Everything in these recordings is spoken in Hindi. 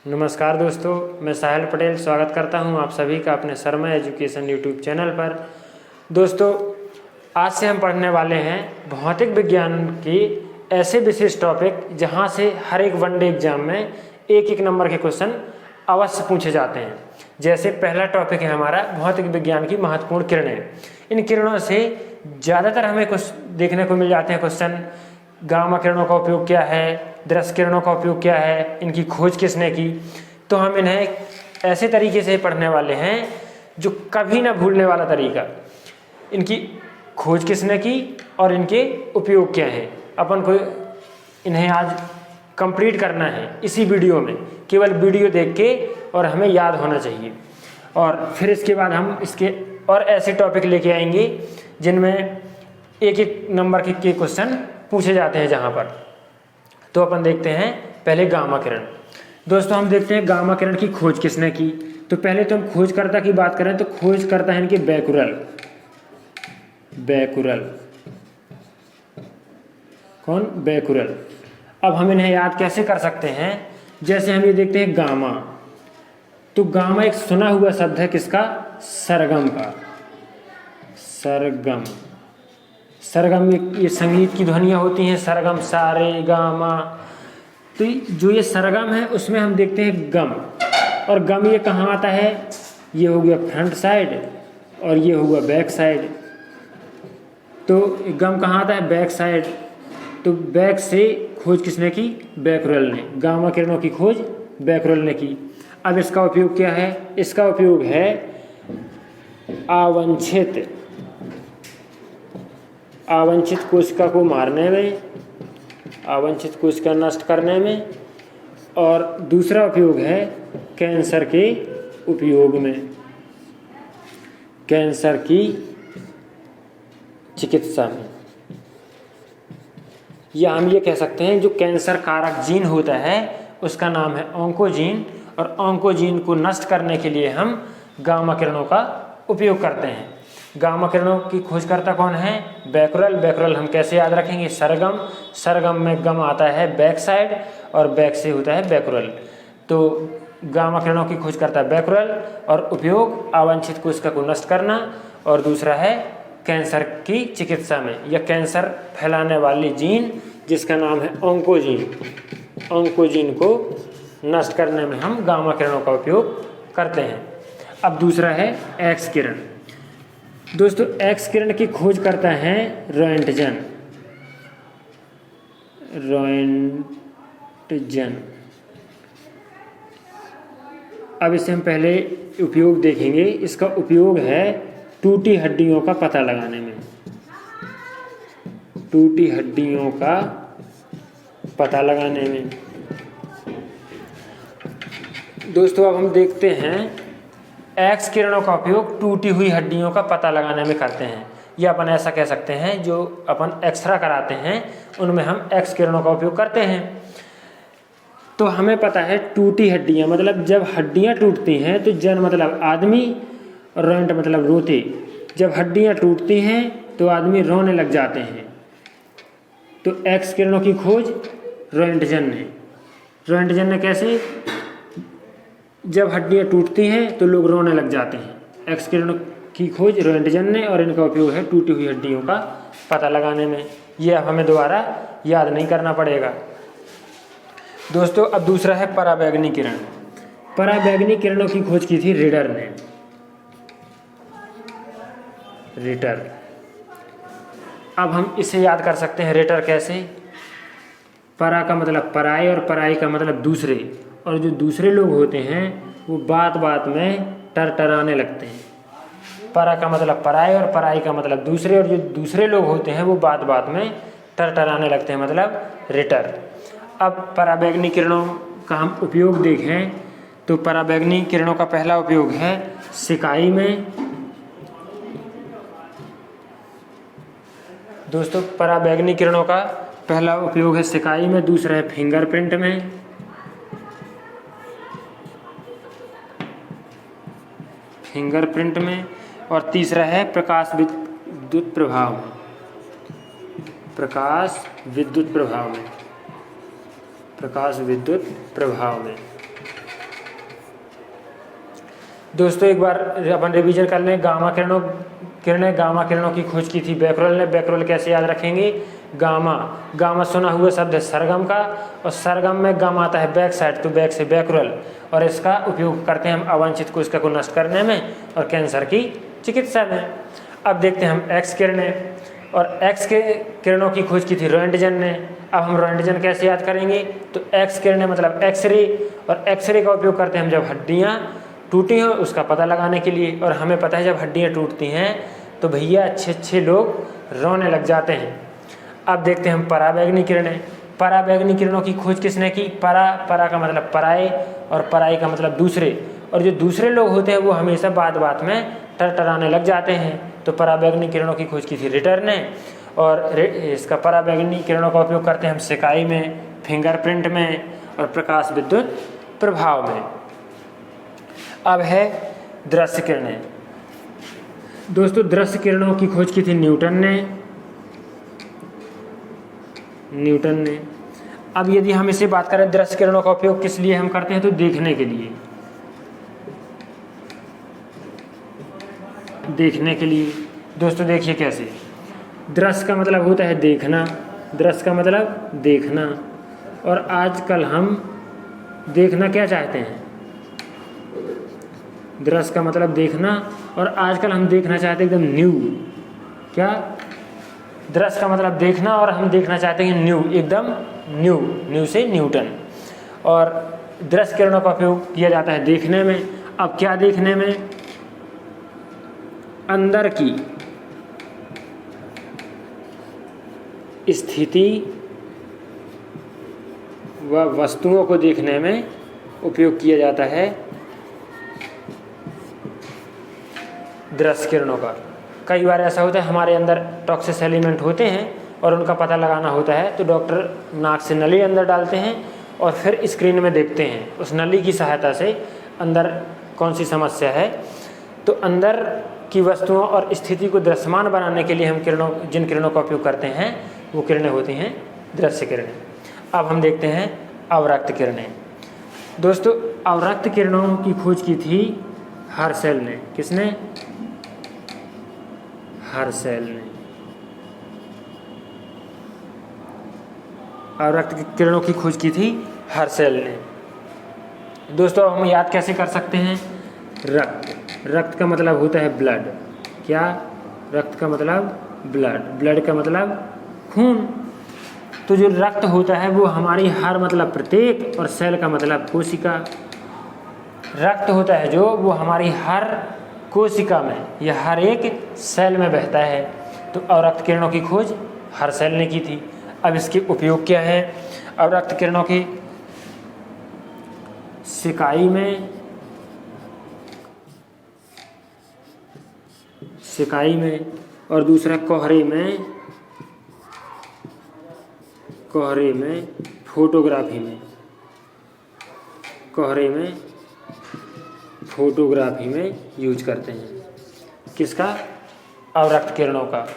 नमस्कार दोस्तों, मैं साहिल पटेल स्वागत करता हूं आप सभी का अपने शर्मा एजुकेशन यूट्यूब चैनल पर। दोस्तों, आज से हम पढ़ने वाले हैं भौतिक विज्ञान की ऐसे विशेष टॉपिक जहां से हर एक वनडे एग्जाम में एक एक नंबर के क्वेश्चन अवश्य पूछे जाते हैं। जैसे पहला टॉपिक है हमारा भौतिक विज्ञान की महत्वपूर्ण किरणें। इन किरणों से ज़्यादातर हमें कुछ देखने को मिल जाते हैं क्वेश्चन। गामा किरणों का उपयोग क्या है, दृश्य किरणों का उपयोग क्या है, इनकी खोज किसने की। तो हम इन्हें ऐसे तरीके से पढ़ने वाले हैं जो कभी ना भूलने वाला तरीका। इनकी खोज किसने की और इनके उपयोग क्या है, अपन को इन्हें आज कंप्लीट करना है इसी वीडियो में। केवल वीडियो देख के और हमें याद होना चाहिए। और फिर इसके बाद हम इसके और ऐसे टॉपिक लेके आएंगे जिनमें एक एक नंबर के क्वेश्चन पूछे जाते हैं जहाँ पर। तो अपन देखते हैं पहले गामा किरण। दोस्तों, हम देखते हैं गामा किरण की खोज किसने की। तो पहले तो हम खोजकर्ता की बात करें तो खोजकर्ता है इनके बैकुरल। कौन? बैकुरल। अब हम इन्हें याद कैसे कर सकते हैं? जैसे हम ये देखते हैं गामा, तो गामा एक सुना हुआ शब्द है किसका? सरगम का। सरगम में ये संगीत की ध्वनियाँ होती हैं, सरगम सा रे गा मा। तो जो ये सरगम है उसमें हम देखते हैं गम। और गम ये कहाँ आता है? ये हो गया फ्रंट साइड और ये हुआ बैक साइड। तो गम कहाँ आता है? Back side. तो बैक से खोज किसने की? बैकुरल ने। गामा किरणों की खोज बैकुरल ने की। अब इसका उपयोग क्या है? इसका उपयोग है आवांछित कोशिका को मारने में, आवांछित कोशिका नष्ट करने में। और दूसरा उपयोग है कैंसर के उपयोग में, कैंसर की चिकित्सा में। या हम ये कह सकते हैं जो कैंसर कारक जीन होता है उसका नाम है ऑन्कोजीन। और ऑन्कोजीन को नष्ट करने के लिए हम गामा किरणों का उपयोग करते हैं। गामा किरणों की खोजकर्ता कौन है? बैकुरल। बैकुरल हम कैसे याद रखेंगे? सरगम में गम आता है बैक साइड और बैक से होता है बैकुरल। तो गामा किरणों की खोजकर्ता बैकुरल और उपयोग अवांछित कोशिका को नष्ट करना। और दूसरा है कैंसर की चिकित्सा में या कैंसर फैलाने वाली जीन जिसका नाम है ऑन्कोजीन। ऑन्कोजीन को नष्ट करने में हम गामा किरणों का उपयोग करते हैं। अब दूसरा है एक्स किरण। दोस्तों, एक्स किरण की खोज करता है रोएंटजन। अब इसे हम पहले उपयोग देखेंगे। इसका उपयोग है टूटी हड्डियों का पता लगाने में। टूटी हड्डियों का पता लगाने में। दोस्तों, अब हम देखते हैं एक्स किरणों का उपयोग टूटी हुई हड्डियों का पता लगाने में करते हैं। या अपन ऐसा कह सकते हैं जो अपन एक्सरे कराते हैं उनमें हम एक्स किरणों का उपयोग करते हैं। तो हमें पता है टूटी हड्डियां मतलब जब हड्डियां टूटती हैं तो जन मतलब आदमी और रोएंट मतलब रोते। जब हड्डियां टूटती हैं तो आदमी रोने लग जाते हैं। तो एक्स किरणों की खोज रोएंटजन ने कैसे? जब हड्डियां टूटती हैं तो लोग रोने लग जाते हैं। एक्स किरणों की खोज रोएंटजन ने और इनका उपयोग है टूटी हुई हड्डियों का पता लगाने में। यह हमें दोबारा याद नहीं करना पड़ेगा। दोस्तों, अब दूसरा है पराबैंगनी किरण। पराबैंगनी किरणों की खोज की थी रिटर ने। अब हम इसे याद कर सकते हैं रिटर कैसे? परा का मतलब पराये और पराई का मतलब दूसरे। और जो दूसरे लोग होते हैं वो बात बात में टरटराने लगते हैं। परा का मतलब पराये और पराई का मतलब दूसरे। और जो दूसरे लोग होते हैं वो बात बात में टरटराने लगते हैं, मतलब रिटर। अब पराबैंगनी किरणों का हम उपयोग देखें तो पराबैंगनी किरणों का पहला उपयोग है सिकाई में। दोस्तों, पराबैंगनी किरणों का पहला उपयोग है सिकाई में। दूसरा है फिंगरप्रिंट में। और तीसरा है प्रकाश विद्युत प्रभाव में। दोस्तों एक बार अपन रिवीजन कर लें। गामा किरणों की खोज की थी बैकरोल ने। बैकरोल कैसे याद रखेंगे? गामा सुना हुआ शब्द है सरगम का, और सरगम में गम आता है बैक साइड, तो बैक से बैकरोल, और इसका उपयोग करते हैं हम अवांछित कोशिका को नष्ट करने में और कैंसर की चिकित्सा में। अब देखते हैं हम एक्स किरणें, और एक्स के किरणों की खोज की थी रोएंटजन ने। अब हम रोएंटजन कैसे याद करेंगे? तो एक्स किरणें मतलब एक्सरे, और एक्सरे का उपयोग करते हैं हम जब हड्डियाँ टूटी हों उसका पता लगाने के लिए। और हमें पता है जब हड्डियाँ टूटती हैं तो भैया अच्छे लोग रोने लग जाते हैं। अब देखते हैं हम पराबैंगनी किरणें। पराबैंगनी किरणों की खोज किसने की? परा का मतलब पराए, और पराए का मतलब दूसरे, और जो दूसरे लोग होते हैं वो हमेशा बात में टरटराने लग जाते हैं। तो पराबैंगनी किरणों की खोज की थी रिटर ने, और इसका पराबैंगनी किरणों का उपयोग करते हैं हम सिकाई में, फिंगरप्रिंट में और प्रकाश विद्युत प्रभाव में। अब है दृश्य किरणें। दोस्तों दृश्य किरणों की खोज की थी न्यूटन ने। अब यदि हम इसे बात करें दृश्य किरणों का उपयोग किस लिए हम करते हैं, तो देखने के लिए। दोस्तों देखिए कैसे। दृश्य का मतलब होता है देखना, और आजकल हम देखना क्या चाहते हैं? दृश्य का मतलब देखना, और आजकल हम देखना चाहते हैं एकदम न्यू। क्या? दृश्य का मतलब देखना, और हम देखना चाहते हैं न्यू, एकदम न्यू से न्यूटन। और दृश्य किरणों का उपयोग किया जाता है देखने में। अब क्या देखने में? अंदर की स्थिति व वस्तुओं को देखने में उपयोग किया जाता है दृश्य किरणों का। कई बार ऐसा होता है हमारे अंदर टॉक्सिक एलिमेंट होते हैं और उनका पता लगाना होता है, तो डॉक्टर नाक से नली अंदर डालते हैं और फिर स्क्रीन में देखते हैं उस नली की सहायता से अंदर कौन सी समस्या है। तो अंदर की वस्तुओं और स्थिति को दृश्यमान बनाने के लिए हम जिन किरणों का उपयोग करते हैं वो किरणें होती हैं दृश्य किरणें। अब हम देखते हैं अवरक्त किरणें। दोस्तों अवरक्त किरणों की खोज की थी हर्शेल ने। किसने? हर्शेल ने। अवरक्त किरणों की खोज की थी हर्शेल ने। दोस्तों हम याद कैसे कर सकते हैं? रक्त का मतलब होता है ब्लड। क्या? रक्त का मतलब ब्लड का मतलब खून। तो जो रक्त होता है वो हमारी हर मतलब प्रत्येक, और सेल का मतलब कोशिका। रक्त होता है जो वो हमारी हर कोशिका में या हर एक सेल में बहता है। तो अवरक्त किरणों की खोज हर्शेल ने की थी। अब इसके उपयोग क्या है? अवरक्त किरणों की सिकाई में और दूसरा कोहरे में फोटोग्राफी में यूज करते हैं। किसका? अवरक्त किरणों का।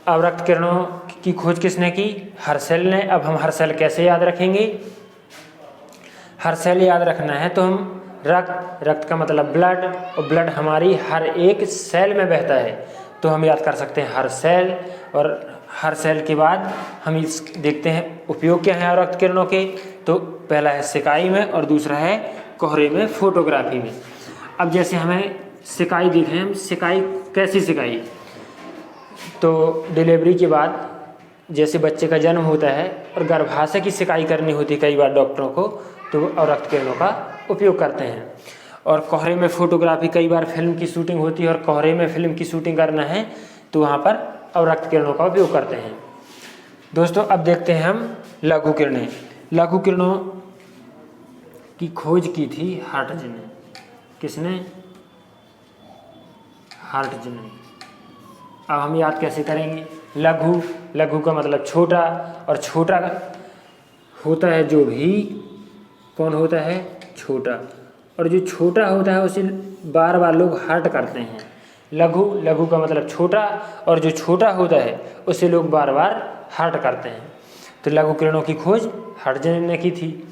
अवरक्त किरणों की खोज किसने की? हर्शेल ने। अब हम हर्शेल कैसे याद रखेंगे? हर्शेल याद रखना है तो हम रक्त का मतलब ब्लड, और ब्लड हमारी हर एक सेल में बहता है, तो हम याद कर सकते हैं हर्शेल। और हर्शेल के बाद हम देखते हैं उपयोग क्या है अवरक्त किरणों के। तो पहला है सिकाई में और दूसरा है कोहरे में फोटोग्राफी में। अब जैसे हमें सिकाई देखें, हम सिकाई कैसी सिकाई? तो डिलीवरी के बाद जैसे बच्चे का जन्म होता है और गर्भाशय की सिकाई करनी होती है कई बार डॉक्टरों को, तो अवरक्त किरणों का उपयोग करते हैं। और कोहरे में फोटोग्राफी, कई बार फिल्म की शूटिंग होती है और कोहरे में फिल्म की शूटिंग करना है तो वहाँ पर अवरक्त किरणों का उपयोग करते हैं। दोस्तों अब देखते हैं हम लघु किरणें। लघु किरणों की खोज की थी हर्टज ने। किसने? हर्टज ने। अब हम याद कैसे करेंगे? लघु का मतलब छोटा, और छोटा होता है जो भी कौन होता है? छोटा। और जो छोटा होता है उसे बार बार लोग हर्ट करते हैं। लघु का मतलब छोटा, और जो छोटा होता है उसे लोग बार बार हर्ट करते हैं। तो लघु किरणों की खोज हर्टज ने की थी।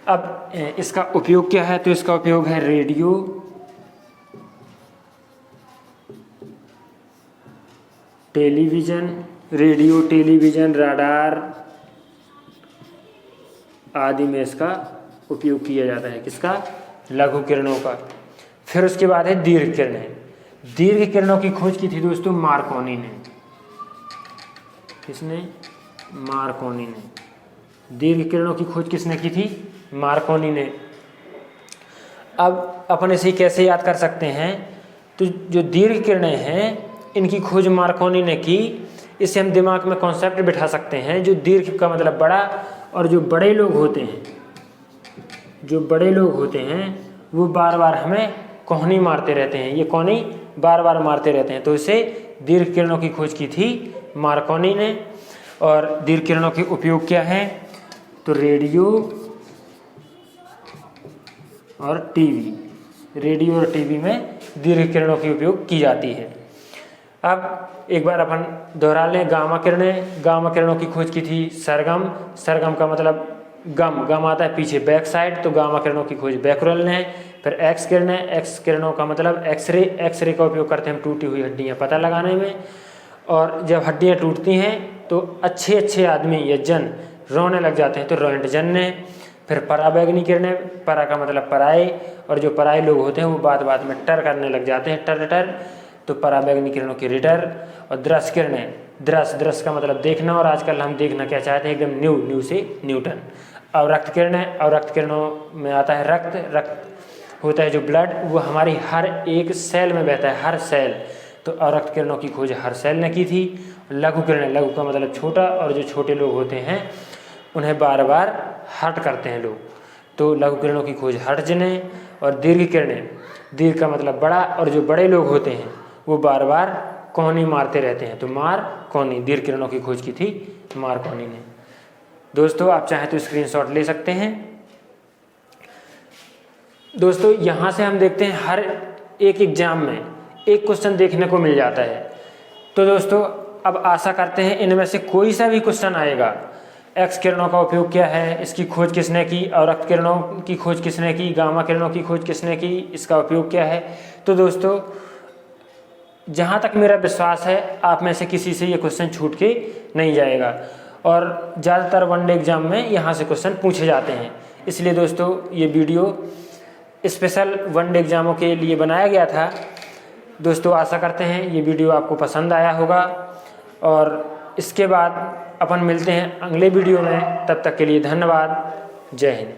अब इसका उपयोग क्या है? तो इसका उपयोग है radio television, radio, television, radar आदि में इसका उपयोग किया जाता है। किसका? लघु किरणों का। फिर उसके बाद है दीर्घ किरणें। दीर्घ किरणों की खोज की थी दोस्तों मार्कोनी ने। किसने? मार्कोनी ने। दीर्घ किरणों की खोज किसने की थी? मार्कोनी ने। अब अपन इसे कैसे याद कर सकते हैं? तो जो दीर्घ किरणें हैं इनकी खोज मार्कोनी ने की। इससे हम दिमाग में कॉन्सेप्ट बिठा सकते हैं, जो दीर्घ का मतलब बड़ा, और जो बड़े लोग होते हैं, जो बड़े लोग होते हैं वो बार बार हमें कोहनी मारते रहते हैं। ये कोहनी बार बार मारते रहते हैं, तो इसे दीर्घ किरणों की खोज की थी मार्कोनी ने। और दीर्घ किरणों के उपयोग क्या हैं? तो रेडियो और टीवी। रेडियो और टीवी में दीर्घ किरणों की उपयोग की जाती है। अब एक बार अपन दोहरा लें। गामा किरणें। गामा किरणों की खोज की थी सरगम। सरगम का मतलब गम आता है पीछे बैक साइड, तो गामा किरणों की खोज बैकरल ने। फिर एक्स किरणें। एक्स किरणों का मतलब एक्सरे। एक्सरे का उपयोग करते हैं हम टूटी हुई हड्डियां पता लगाने में। और जब हड्डियां टूटती हैं तो अच्छे अच्छे आदमी या जन रोने लग जाते हैं, तो रोएंटजन ने। फिर पराबैंगनी किरणें। परा का मतलब पराए, और जो पराए लोग होते हैं वो बात बात में टर करने लग जाते हैं, टर टर, तो पराबैंगनी किरणों की रिटर। और दृश्य किरणें। दृश्य का मतलब देखना, और आजकल हम देखना क्या चाहते हैं? एकदम न्यू से न्यूटन। अवरक्त किरणें। अवरक्त किरणों में आता है रक्त। रक्त होता है जो ब्लड, वो हमारी हर एक सेल में बहता है, हर सेल। तो अवरक्त किरणों की खोज हर सेल ने की थी। लघु किरणें। लघु का मतलब छोटा, और जो छोटे लोग होते हैं उन्हें बार बार हर्ट करते हैं लोग, तो लघु किरणों की खोज हर्ट्ज ने। और दीर्घ किरणें। दीर्घ का मतलब बड़ा, और जो बड़े लोग होते हैं वो बार बार कोहनी मारते रहते हैं, तो मार्कोनी। दीर्घ किरणों की खोज की थी मार्कोनी ने। दोस्तों आप चाहें तो स्क्रीनशॉट ले सकते हैं। दोस्तों यहाँ से हम देखते हैं हर एक एग्जाम में एक क्वेश्चन देखने को मिल जाता है। तो दोस्तों अब आशा करते हैं इनमें से कोई सा भी क्वेश्चन आएगा। एक्स किरणों का उपयोग क्या है, इसकी खोज किसने की, अवरक्त किरणों की खोज किसने की, गामा किरणों की खोज किसने की, इसका उपयोग क्या है। तो दोस्तों जहाँ तक मेरा विश्वास है आप में से किसी से ये क्वेश्चन छूट के नहीं जाएगा, और ज़्यादातर वनडे एग्जाम में यहाँ से क्वेश्चन पूछे जाते हैं। इसलिए दोस्तों ये वीडियो स्पेशल वनडे एग्जामों के लिए बनाया गया था। दोस्तों आशा करते हैं ये वीडियो आपको पसंद आया होगा, और इसके बाद अपन मिलते हैं अगले वीडियो में। तब तक के लिए धन्यवाद। जय हिंद।